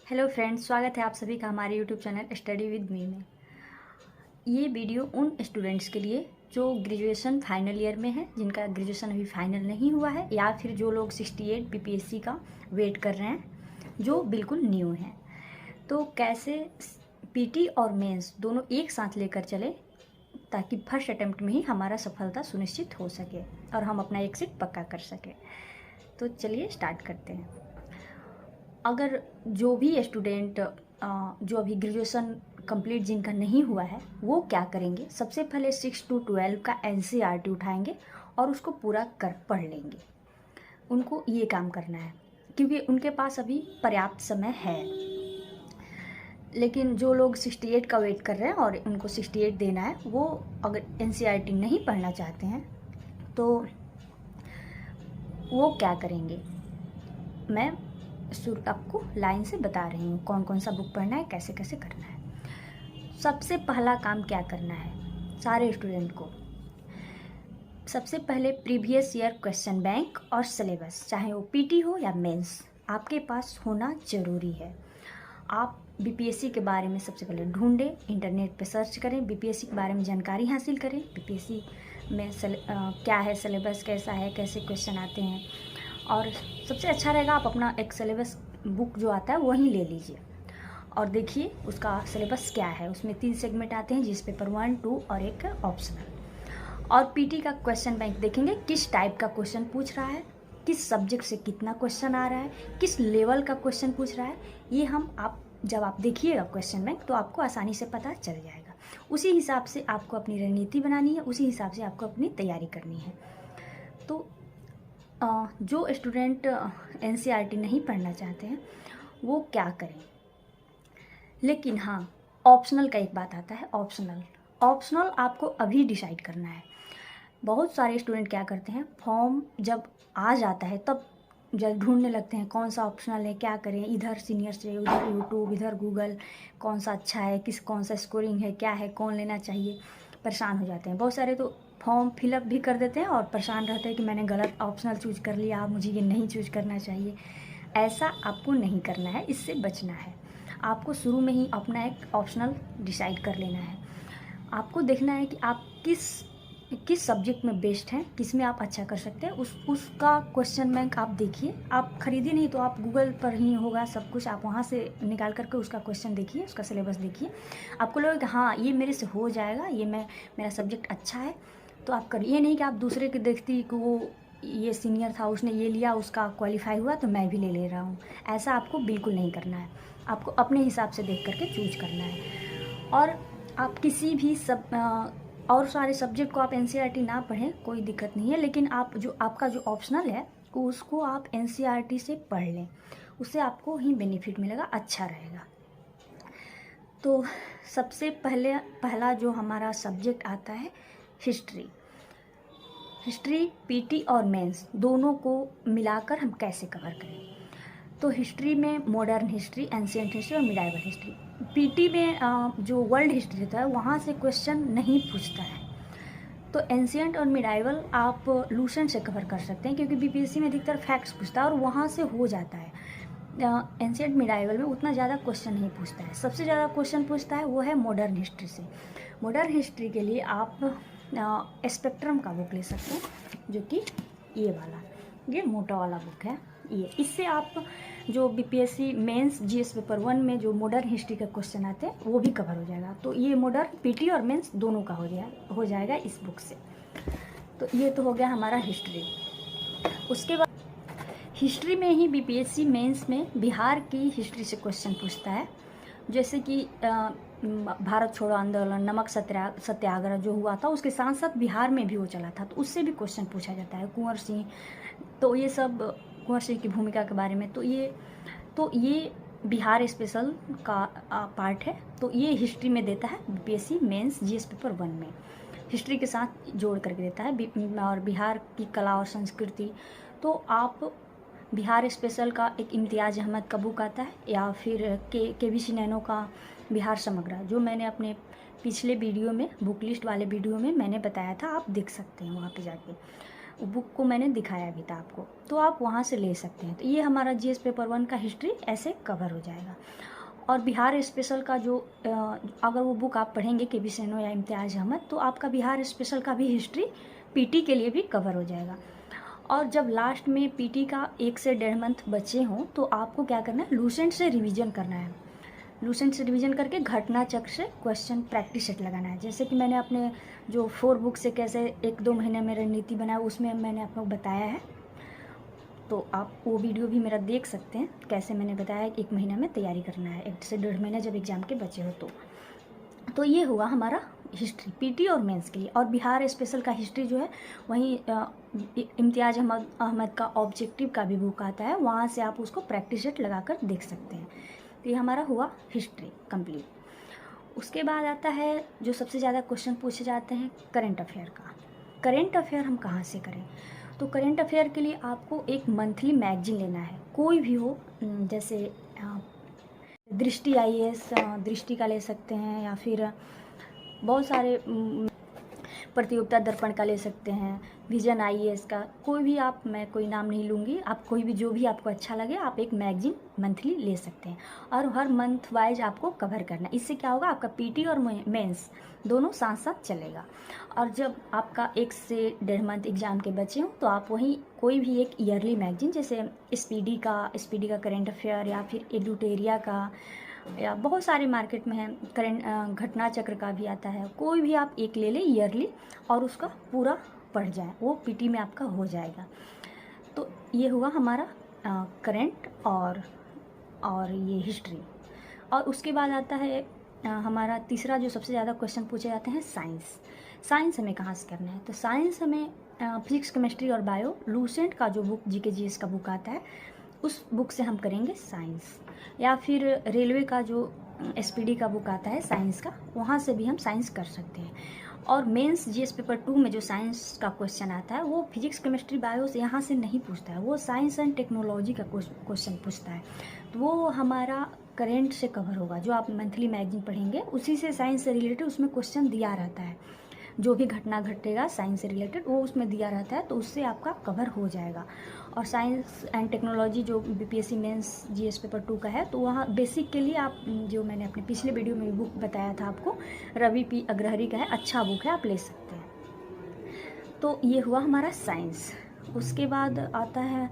Hello friends, स्वागत है आप सभी का हमारे YouTube channel study with me में। ये वीडियो उन स्टूडेंट्स के लिए जो ग्रेजुएशन फाइनल ईयर में है, जिनका ग्रेजुएशन अभी फाइनल नहीं हुआ है, या फिर जो लोग 68 बीपीएससी का वेट कर रहे हैं, जो बिल्कुल न्यू हैं। तो कैसे पीटी और मेंस दोनों एक साथ लेकर चले ताकि फर्स्ट अटेम्प्ट में ही हमारा सफलता सुनिश्चित हो सके और हम अपना एक सीट पक्का कर सकें। तो चलिए स्टार्ट करते हैं। अगर जो भी स्टूडेंट जो अभी ग्रेजुएशन कंप्लीट जिनका नहीं हुआ है, वो क्या करेंगे, सबसे पहले 6 to 12 का एनसीईआरटी उठाएंगे और उसको पूरा कर पढ़ लेंगे। उनको ये काम करना है क्योंकि उनके पास अभी पर्याप्त समय है। लेकिन जो लोग 68 का वेट कर रहे हैं और उनको 68 देना है, वो अगर एनसीईआरटी नहीं पढ़ना चाहते हैं तो वो क्या करेंगे, मैं आपको लाइन से बता रही हूँ कौन कौन सा बुक पढ़ना है, कैसे कैसे करना है। सबसे पहला काम क्या करना है सारे स्टूडेंट को, सबसे पहले प्रीवियस ईयर क्वेश्चन बैंक और सिलेबस, चाहे वो पीटी हो या मेंस, आपके पास होना ज़रूरी है। आप बीपीएससी के बारे में सबसे पहले ढूंढें, इंटरनेट पे सर्च करें, बीपीएससी के बारे में जानकारी हासिल करें, बीपीएससी में क्या है, सिलेबस कैसा है, कैसे क्वेश्चन आते हैं। और सबसे अच्छा रहेगा आप अपना एक सिलेबस बुक जो आता है वहीं ले लीजिए और देखिए उसका सिलेबस क्या है। उसमें 3 सेगमेंट आते हैं, जिस पेपर 1, 2 और एक ऑप्शनल। और पीटी का क्वेश्चन बैंक देखेंगे किस टाइप का क्वेश्चन पूछ रहा है, किस सब्जेक्ट से कितना क्वेश्चन आ रहा है, किस लेवल का क्वेश्चन पूछ रहा है। ये जब आप देखिएगा क्वेश्चन बैंक तो आपको आसानी से पता चल जाएगा। उसी हिसाब से आपको अपनी रणनीति बनानी है, उसी हिसाब से आपको अपनी तैयारी करनी है। तो जो स्टूडेंट एनसीईआरटी नहीं पढ़ना चाहते हैं वो क्या करें। लेकिन हाँ, ऑप्शनल का एक बात आता है, ऑप्शनल आपको अभी डिसाइड करना है। बहुत सारे स्टूडेंट क्या करते हैं, फॉर्म जब आ जाता है तब जब ढूंढने लगते हैं कौन सा ऑप्शनल है, क्या करें, इधर सीनियर से, उधर यूट्यूब, इधर गूगल, कौन सा अच्छा है, कौन सा स्कोरिंग है, क्या है, कौन लेना चाहिए, परेशान हो जाते हैं। बहुत सारे तो फॉर्म फिलअप भी कर देते हैं और परेशान रहते हैं कि मैंने गलत ऑप्शनल चूज कर लिया, मुझे ये नहीं चूज करना चाहिए। ऐसा आपको नहीं करना है, इससे बचना है। आपको शुरू में ही अपना एक ऑप्शनल डिसाइड कर लेना है। आपको देखना है कि आप किस सब्जेक्ट में बेस्ट हैं, किस में आप अच्छा कर सकते हैं, उसका क्वेश्चन बैंक आप देखिए। आप खरीदिए नहीं तो आप गूगल पर ही होगा सब कुछ, आप वहाँ से निकाल करके उसका क्वेश्चन देखिए, उसका सिलेबस देखिए। आपको लगेगा हाँ ये मेरे से हो जाएगा, ये मेरा सब्जेक्ट अच्छा है, तो आप करिए। ये नहीं कि आप दूसरे के देखती कि वो ये सीनियर था, उसने ये लिया, उसका क्वालिफाई हुआ तो मैं भी ले रहा हूँ। ऐसा आपको बिल्कुल नहीं करना है। आपको अपने हिसाब से देख करके चूज करना है। और आप किसी भी और सारे सब्जेक्ट को आप एनसीईआरटी ना पढ़ें, कोई दिक्कत नहीं है, लेकिन आपका जो ऑप्शनल है उसको आप एनसीईआरटी से पढ़ लें, उससे आपको ही बेनिफिट मिलेगा, अच्छा रहेगा। तो सबसे पहला जो हमारा सब्जेक्ट आता है हिस्ट्री। पीटी और मेंस दोनों को मिलाकर हम कैसे कवर करें। तो हिस्ट्री में मॉडर्न हिस्ट्री, एंशिएंट हिस्ट्री और मिडाइवल हिस्ट्री। पीटी में जो वर्ल्ड हिस्ट्री होता है वहाँ से क्वेश्चन नहीं पूछता है। तो एंशिएंट और मिडाइवल आप लूसेंट से कवर कर सकते हैं, क्योंकि बीपीएससी में अधिकतर फैक्ट्स पूछता है और वहाँ से हो जाता है। एंशिएंट मिडाइवल में उतना ज़्यादा क्वेश्चन नहीं पूछता है। सबसे ज़्यादा क्वेश्चन पूछता है वो है मॉडर्न हिस्ट्री से। मॉडर्न हिस्ट्री के लिए आप स्पेक्ट्रम का बुक ले सकते हैं, जो कि ये मोटा वाला बुक है। इससे आप जो बीपीएससी मेंस जीएस पेपर 1 में जो मॉडर्न हिस्ट्री का क्वेश्चन आते हैं वो भी कवर हो जाएगा। तो ये मॉडर्न पीटी और मेंस दोनों का हो जाएगा इस बुक से। तो ये तो हो गया हमारा हिस्ट्री। उसके बाद हिस्ट्री में ही बीपीएससी मेंस में बिहार की हिस्ट्री से क्वेश्चन पूछता है। जैसे कि भारत छोड़ो आंदोलन, नमक सत्याग्रह जो हुआ था, उसके साथ साथ बिहार में भी वो चला था, तो उससे भी क्वेश्चन पूछा जाता है। कुंवर सिंह, तो ये सब कुंवर सिंह की भूमिका के बारे में, तो ये बिहार स्पेशल का पार्ट है। तो ये हिस्ट्री में देता है बीपीएससी मेंस जीएस पेपर 1 में, हिस्ट्री के साथ जोड़ करके देता है। और बिहार की कला और संस्कृति, तो आप बिहार स्पेशल का एक इम्तियाज़ अहमद का बुक आता है, या फिर के वी सी नैनो का बिहार समग्र, जो मैंने अपने पिछले वीडियो में, बुक लिस्ट वाले वीडियो में मैंने बताया था, आप देख सकते हैं वहाँ पे जाके। बुक को मैंने दिखाया भी था आपको, तो आप वहाँ से ले सकते हैं। तो ये हमारा जीएस पेपर 1 का हिस्ट्री ऐसे कवर हो जाएगा। और बिहार स्पेशल का जो अगर वो बुक आप पढ़ेंगे के बी सेनो या इम्तियाज़ अहमद, तो आपका बिहार स्पेशल का भी हिस्ट्री पीटी के लिए भी कवर हो जाएगा। और जब लास्ट में पीटी का 1 से 1.5 मंथ बचे हों, तो आपको क्या करना है, लूसेंट से रिवीजन करना है। लूसेंट से रिवीजन करके घटना चक्र से क्वेश्चन प्रैक्टिस सेट लगाना है। जैसे कि मैंने अपने जो 4 बुक से कैसे 1-2 महीने में रणनीति बनाया, उसमें मैंने आप लोग बताया है, तो आप वो वीडियो भी मेरा देख सकते हैं, कैसे मैंने बताया 1 महीने में तैयारी करना है, 1 से 1.5 महीने जब एग्ज़ाम के बचे हो तो ये हुआ हमारा हिस्ट्री पीटी और मेंस के लिए। और बिहार स्पेशल का हिस्ट्री जो है, वहीं इम्तियाज़ अहमद का ऑब्जेक्टिव का भी बुक आता है, वहाँ से आप उसको प्रैक्टिस सेट लगा कर देख सकते हैं। तो ये हमारा हुआ हिस्ट्री कंप्लीट। उसके बाद आता है जो सबसे ज़्यादा क्वेश्चन पूछे जाते हैं करंट अफेयर का। करंट अफेयर हम कहाँ से करें? तो करंट अफेयर के लिए आपको एक मंथली मैगजीन लेना है, कोई भी हो, जैसे दृष्टि आईएएस दृष्टि का ले सकते हैं, या फिर बहुत सारे प्रतियोगिता दर्पण का ले सकते हैं, विजन आईएएस का, कोई भी आप, मैं कोई नाम नहीं लूँगी, आप कोई भी जो भी आपको अच्छा लगे आप एक मैगजीन मंथली ले सकते हैं। और हर मंथ वाइज आपको कवर करना है। इससे क्या होगा, आपका पीटी और मेंस दोनों साथ साथ चलेगा। और जब आपका 1 से 1.5 मंथ एग्ज़ाम के बचे हों, तो आप वहीं कोई भी एक ईयरली मैगजीन, जैसे स्पीडी का करंट अफेयर, या फिर एडुटेरिया का, या बहुत सारे मार्केट में है, करंट घटना चक्र का भी आता है, कोई भी आप एक ले लें ईयरली और उसका पूरा पढ़ जाए, वो पीटी में आपका हो जाएगा। तो ये हुआ हमारा करंट और ये हिस्ट्री। और उसके बाद आता है हमारा तीसरा जो सबसे ज़्यादा क्वेश्चन पूछे जाते हैं, साइंस हमें कहाँ से करना है? तो साइंस हमें फिजिक्स, केमिस्ट्री और बायो, लूसेंट का जो बुक जीके जीएस का बुक आता है, उस बुक से हम करेंगे साइंस। या फिर रेलवे का जो एसपीडी का बुक आता है साइंस का, वहाँ से भी हम साइंस कर सकते हैं। और मेंस जीएस पेपर 2 में जो साइंस का क्वेश्चन आता है, वो फिजिक्स, केमिस्ट्री, बायो से यहाँ से नहीं पूछता है, वो साइंस एंड टेक्नोलॉजी का क्वेश्चन पूछता है। तो वो हमारा करंट से कवर होगा। जो आप मंथली मैगजीन पढ़ेंगे, उसी से साइंस से रिलेटेड उसमें क्वेश्चन दिया रहता है। जो भी घटना घटेगा साइंस से रिलेटेड, वो उसमें दिया रहता है, तो उससे आपका कवर हो जाएगा। और साइंस एंड टेक्नोलॉजी जो बीपीएससी मेंस जीएस पेपर 2 का है, तो वहाँ बेसिक के लिए आप, जो मैंने अपने पिछले वीडियो में बुक बताया था आपको, रवि पी अग्रहरी का है, अच्छा बुक है, आप ले सकते हैं। तो ये हुआ हमारा साइंस। उसके बाद आता है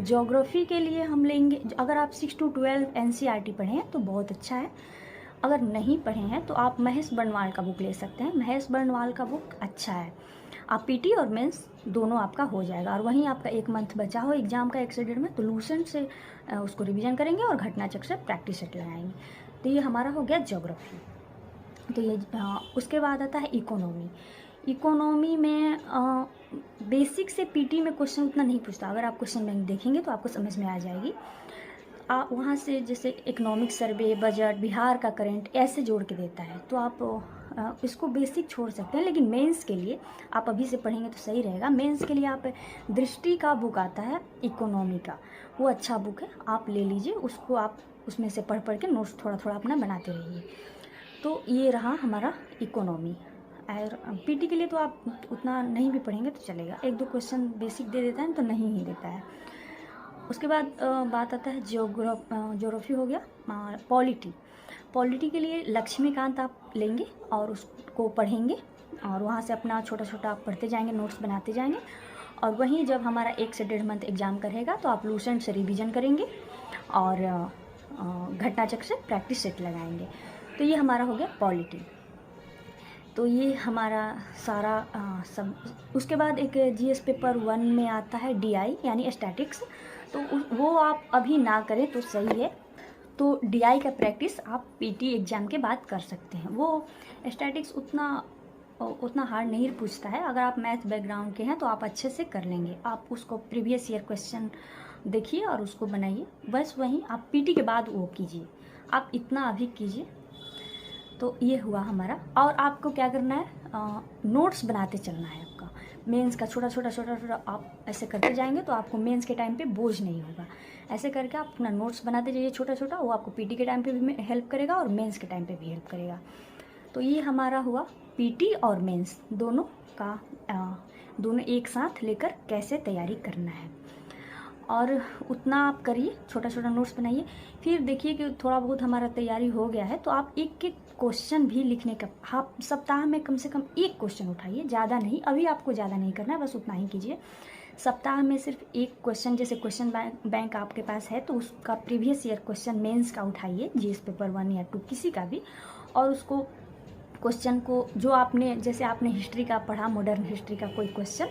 ज्योग्राफी के लिए हम लेंगे, अगर आप 6 to 12 एनसीईआरटी पढ़े हैं तो बहुत अच्छा है। अगर नहीं पढ़े हैं तो आप महेश बर्णवाल का बुक ले सकते हैं। महेश बर्णवाल का बुक अच्छा है। आप पीटी और मेंस दोनों आपका हो जाएगा। और वहीं आपका 1 मंथ बचा हो एग्जाम का 1 से 1.5 में, तो लूसेंट से उसको रिवीजन करेंगे और घटना चक्र से प्रैक्टिस सेट लगाएंगे। तो ये हमारा हो गया ज्योग्राफी। तो ये उसके बाद आता है इकोनॉमी में बेसिक से पीटी में क्वेश्चन उतना नहीं पूछता। अगर आप क्वेश्चन बैंक देखेंगे तो आपको समझ में आ जाएगी। आप वहाँ से जैसे इकोनॉमिक सर्वे, बजट, बिहार का करंट ऐसे जोड़ के देता है, तो आप इसको बेसिक छोड़ सकते हैं। लेकिन मेंस के लिए आप अभी से पढ़ेंगे तो सही रहेगा। मेंस के लिए आप दृष्टि का बुक आता है इकोनॉमी का, वो अच्छा बुक है, आप ले लीजिए उसको। आप उसमें से पढ़ के नोट्स थोड़ा थोड़ा अपना बनाते रहिए। तो ये रहा हमारा इकोनॉमी। और पीटी के लिए तो आप उतना नहीं भी पढ़ेंगे तो चलेगा, 1-2 क्वेश्चन बेसिक दे देता है, तो नहीं ही देता है। उसके बाद बात आता है ज्योग्राफी हो गया। पॉलिटी के लिए लक्ष्मीकांत आप लेंगे और उसको पढ़ेंगे, और वहाँ से अपना छोटा छोटा आप पढ़ते जाएंगे, नोट्स बनाते जाएंगे। और वहीं जब हमारा 1 से 1.5 मंथ एग्जाम का रहेगा, तो आप लूसेंट से रिवीजन करेंगे और घटना चक्र से प्रैक्टिस सेट लगाएंगे। तो ये हमारा हो गया पॉलिटी। तो ये हमारा सारा सब। उसके बाद एक जीएस पेपर 1 में आता है डीआई यानी स्टैटिक्स, तो वो आप अभी ना करें तो सही है। तो डीआई का प्रैक्टिस आप पीटी एग्ज़ाम के बाद कर सकते हैं। वो स्टैटिक्स उतना हार्ड नहीं पूछता है। अगर आप मैथ बैकग्राउंड के हैं तो आप अच्छे से कर लेंगे। आप उसको प्रीवियस ईयर क्वेश्चन देखिए और उसको बनाइए, बस वहीं आप पीटी के बाद वो कीजिए, आप इतना अभी कीजिए। तो ये हुआ हमारा। और आपको क्या करना है, नोट्स बनाते चलना है। आपका मेंस का छोटा आप ऐसे करते जाएंगे तो आपको मेंस के टाइम पे बोझ नहीं होगा। ऐसे करके आप अपना नोट्स बनाते जाइए छोटा, वो आपको पीटी के टाइम पे भी हेल्प करेगा और मेंस के टाइम पे भी हेल्प करेगा। तो ये हमारा हुआ पीटी और मेंस दोनों का दोनों एक साथ लेकर कैसे तैयारी करना है। और उतना आप करिए, छोटा छोटा नोट्स बनाइए। फिर देखिए कि थोड़ा बहुत हमारा तैयारी हो गया है तो आप एक एक क्वेश्चन भी लिखने का, आप सप्ताह में कम से कम एक क्वेश्चन उठाइए, ज़्यादा नहीं, अभी आपको ज़्यादा नहीं करना है, बस उतना ही कीजिए। सप्ताह में सिर्फ एक क्वेश्चन, जैसे क्वेश्चन बैंक आपके पास है तो उसका प्रीवियस ईयर क्वेश्चन मेंस का उठाइए, जीएस पेपर 1 या 2 किसी का भी, और उसको क्वेश्चन को जो आपने, जैसे आपने हिस्ट्री का पढ़ा, मॉडर्न हिस्ट्री का कोई क्वेश्चन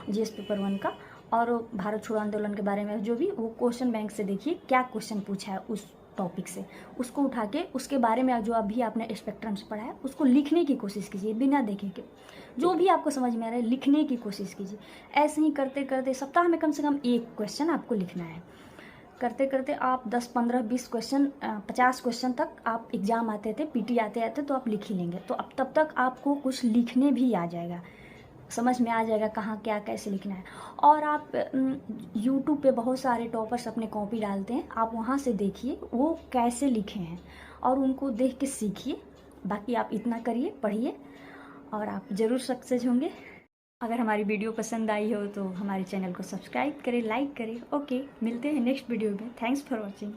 जीएस पेपर 1 का, और भारत छोड़ो आंदोलन के बारे में जो भी, वो क्वेश्चन बैंक से देखिए क्या क्वेश्चन पूछा है उस टॉपिक से, उसको उठा के उसके बारे में जो अभी आपने स्पेक्ट्रम से पढ़ा है उसको लिखने की कोशिश कीजिए, बिना देखे के जो भी आपको समझ में आ रहा है लिखने की कोशिश कीजिए। ऐसे ही करते करते सप्ताह में कम से कम एक क्वेश्चन आपको लिखना है। करते करते आप 10, 15, 20 क्वेश्चन, 50 क्वेश्चन तक आप एग्ज़ाम आते थे, पीटी आते आते तो आप लिख ही लेंगे। तो अब तब तक आपको कुछ लिखने भी आ जाएगा, समझ में आ जाएगा कहाँ क्या कैसे लिखना है। और आप यूट्यूब पे बहुत सारे टॉपर्स अपने कॉपी डालते हैं, आप वहाँ से देखिए वो कैसे लिखे हैं और उनको देख के सीखिए। बाकी आप इतना करिए, पढ़िए और आप ज़रूर सक्सेस होंगे। अगर हमारी वीडियो पसंद आई हो तो हमारे चैनल को सब्सक्राइब करें, लाइक करें। ओके, मिलते हैं नेक्स्ट वीडियो में। Thanks for watching.